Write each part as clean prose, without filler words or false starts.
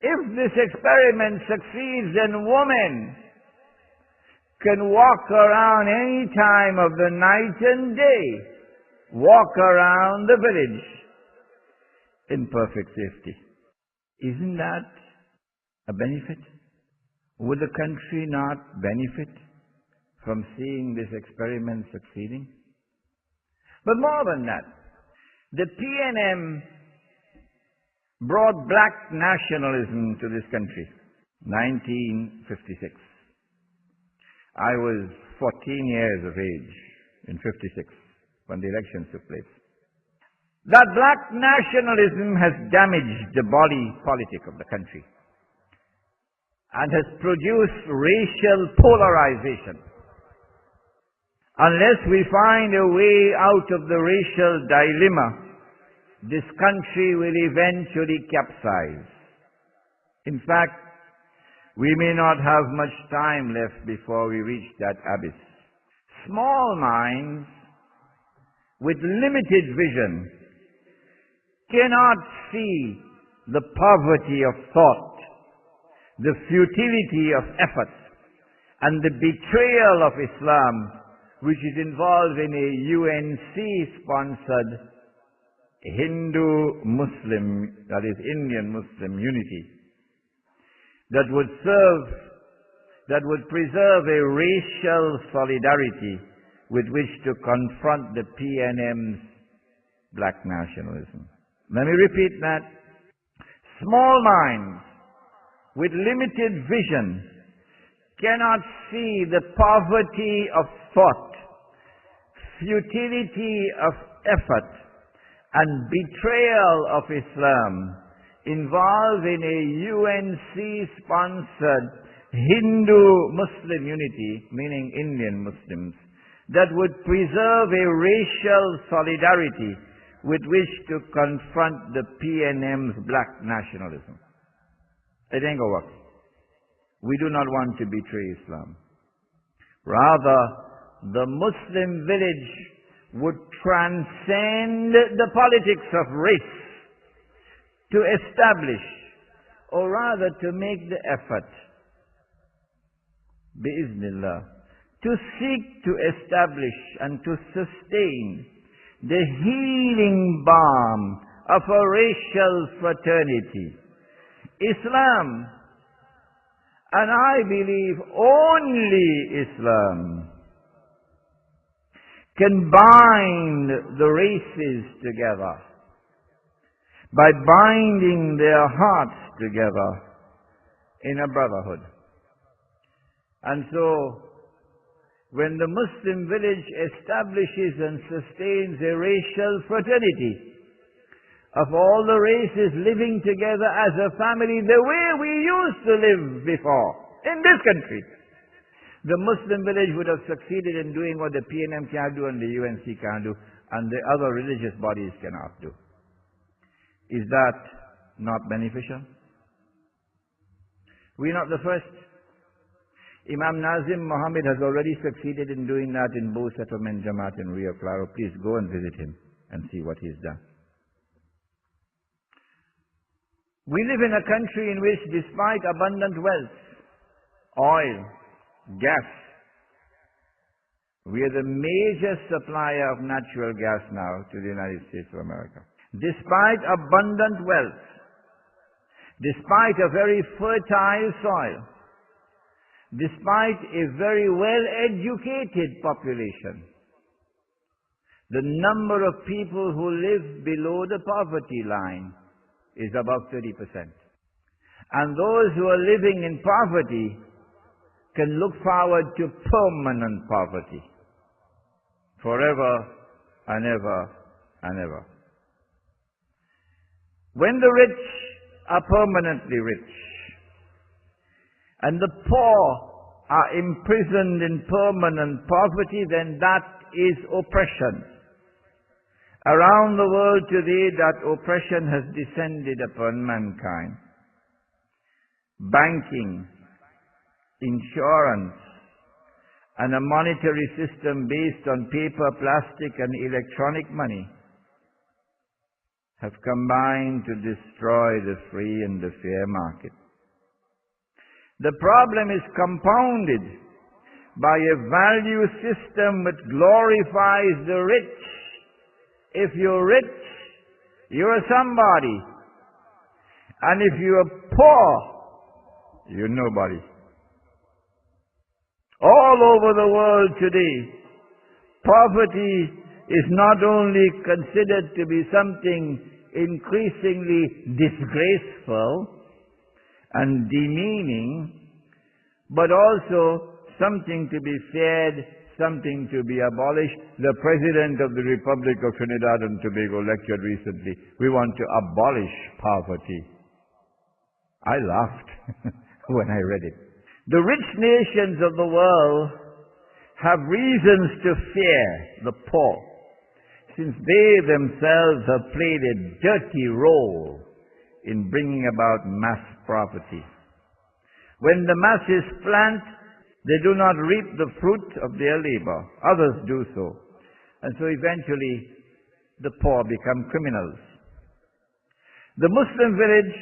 If this experiment succeeds, then women can walk around any time of the night and day, walk around the village in perfect safety. Isn't that a benefit? Would the country not benefit from seeing this experiment succeeding? But more than that, the PNM brought black nationalism to this country, 1956. I was 14 years of age in 56 when the elections took place. That black nationalism has damaged the body politic of the country and has produced racial polarization. Unless we find a way out of the racial dilemma, this country will eventually capsize. In fact, we may not have much time left before we reach that abyss. Small minds with limited vision cannot see the poverty of thought, the futility of effort, and the betrayal of Islam, which is involved in a UNC-sponsored Hindu-Muslim, that is Indian-Muslim unity, that would preserve a racial solidarity with which to confront the PNM's black nationalism. Let me repeat that. Small minds with limited vision cannot see the poverty of thought, futility of effort, and betrayal of Islam involved in a UNC-sponsored Hindu-Muslim unity, meaning Indian Muslims, that would preserve a racial solidarity with which to confront the PNM's black nationalism. It ain't gonna work. We do not want to betray Islam. Rather, the Muslim village would transcend the politics of race to establish, or rather to make the effort, biiznillah, to seek to establish and to sustain the healing balm of a racial fraternity. Islam, and I believe only Islam, can bind the races together by binding their hearts together in a brotherhood. And so, when the Muslim village establishes and sustains a racial fraternity of all the races living together as a family the way we used to live before in this country, the Muslim village would have succeeded in doing what the PNM can't do and the UNC can't do and the other religious bodies cannot do. Is that not beneficial? We're not the first. Imam Nazim Muhammad has already succeeded in doing that in Bo Settlement Jamaat in Rio Claro. Please go and visit him and see what he's done. We live in a country in which, despite abundant wealth, oil, gas, we are the major supplier of natural gas now to the United States of America. Despite abundant wealth, despite a very fertile soil, despite a very well-educated population, the number of people who live below the poverty line is above 30%. And those who are living in poverty can look forward to permanent poverty, forever and ever and ever. When the rich are permanently rich, and the poor are imprisoned in permanent poverty, then that is oppression. Around the world today, that oppression has descended upon mankind. Banking, insurance, and a monetary system based on paper, plastic, and electronic money have combined to destroy the free and the fair market. The problem is compounded by a value system which glorifies the rich. If you're rich, you're somebody. And if you're poor, you're nobody. All over the world today, poverty is not only considered to be something increasingly disgraceful and demeaning, but also something to be feared, something to be abolished. The President of the Republic of Trinidad and Tobago lectured recently, we want to abolish poverty. I laughed when I read it. The rich nations of the world have reasons to fear the poor, since they themselves have played a dirty role in bringing about mass poverty. When the masses plant, they do not reap the fruit of their labor. Others do so. And so eventually, the poor become criminals. The Muslim village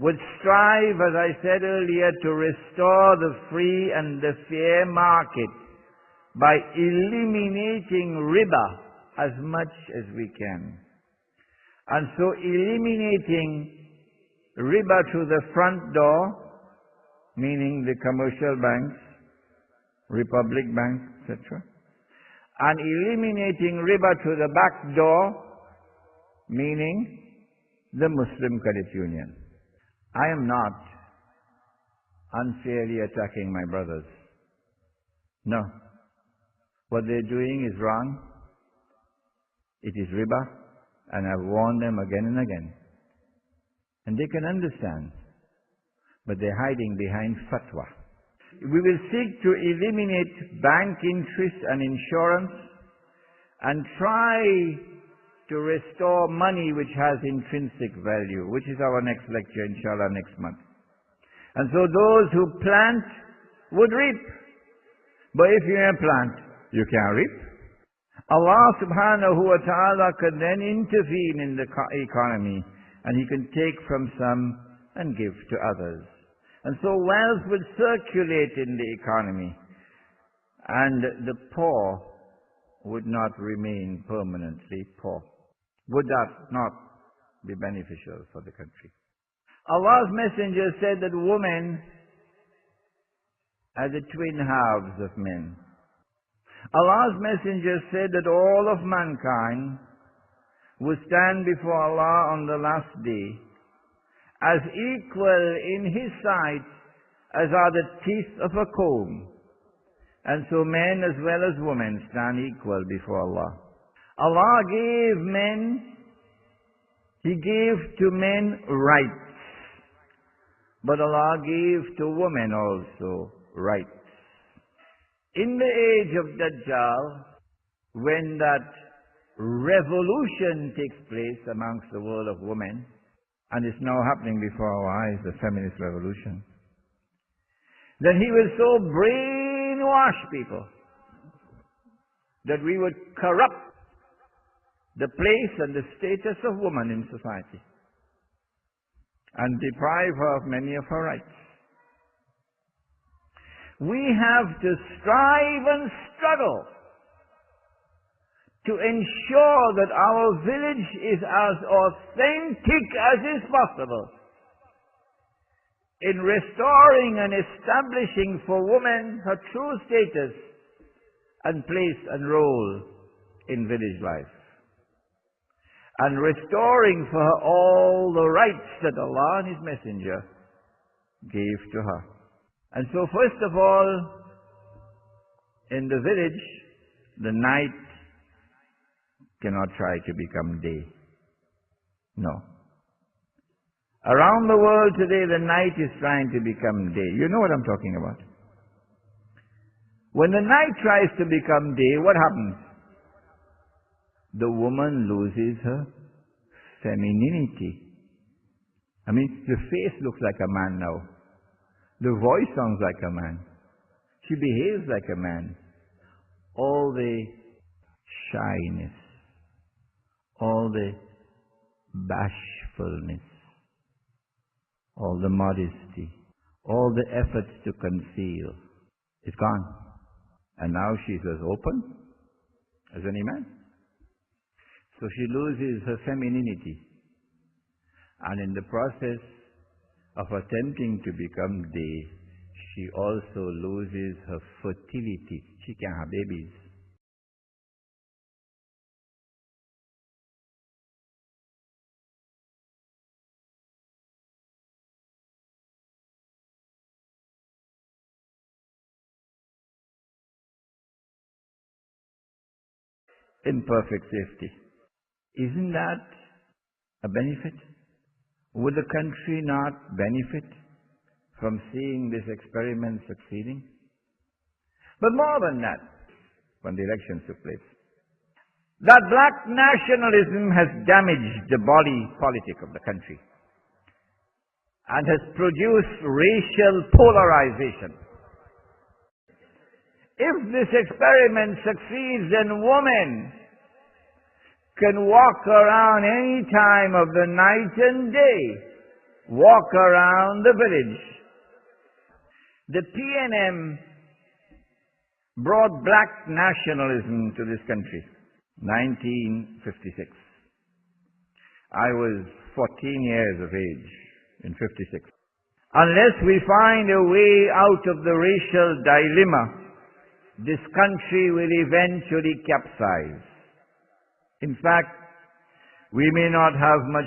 would strive, as I said earlier, to restore the free and the fair market by eliminating riba as much as we can. And so eliminating riba to the front door, meaning the commercial banks, Republic banks, etc., and eliminating riba to the back door, meaning the Muslim credit union. I am not unfairly attacking my brothers. No. What they're doing is wrong. It is riba, and I've warned them again and again. And they can understand, but they're hiding behind fatwa. We will seek to eliminate bank interest and insurance and try to restore money which has intrinsic value, which is our next lecture, inshallah, next month. And so those who plant would reap. But if you don't plant, you can't reap. Allah subhanahu wa ta'ala can then intervene in the economy, and He can take from some and give to others. And so wealth will circulate in the economy, and the poor would not remain permanently poor. Would that not be beneficial for the country? Allah's messenger said that women are the twin halves of men. Allah's messenger said that all of mankind will stand before Allah on the last day as equal in His sight as are the teeth of a comb. And so men as well as women stand equal before Allah. Allah gave men, He gave to men rights, but Allah gave to women also rights. In the age of Dajjal, when that revolution takes place amongst the world of women, and it's now happening before our eyes, the feminist revolution, then he will so brainwash people that we would corrupt the place and the status of woman in society and deprive her of many of her rights. We have to strive and struggle to ensure that our village is as authentic as is possible in restoring and establishing for woman her true status and place and role in village life, and restoring for her all the rights that Allah and His Messenger gave to her. And so first of all, in the village, the night cannot try to become day. No. Around the world today, the night is trying to become day. You know what I'm talking about. When the night tries to become day, what happens? The woman loses her femininity. I mean, the face looks like a man now. The voice sounds like a man. She behaves like a man. All the shyness, all the bashfulness, all the modesty, all the efforts to conceal. It's gone. And now she's as open as any man. So she loses her femininity. And in the process of attempting to become they, she also loses her fertility. She can't have babies. In perfect safety. Isn't that a benefit? Would the country not benefit from seeing this experiment succeeding? But more than that, when the elections took place, that black nationalism has damaged the body politic of the country and has produced racial polarization. If this experiment succeeds, then women can walk around any time of the night and day, walk around the village. The PNM brought black nationalism to this country, 1956. I was 14 years of age in 56. Unless we find a way out of the racial dilemma, this country will eventually capsize. In fact, we may not have much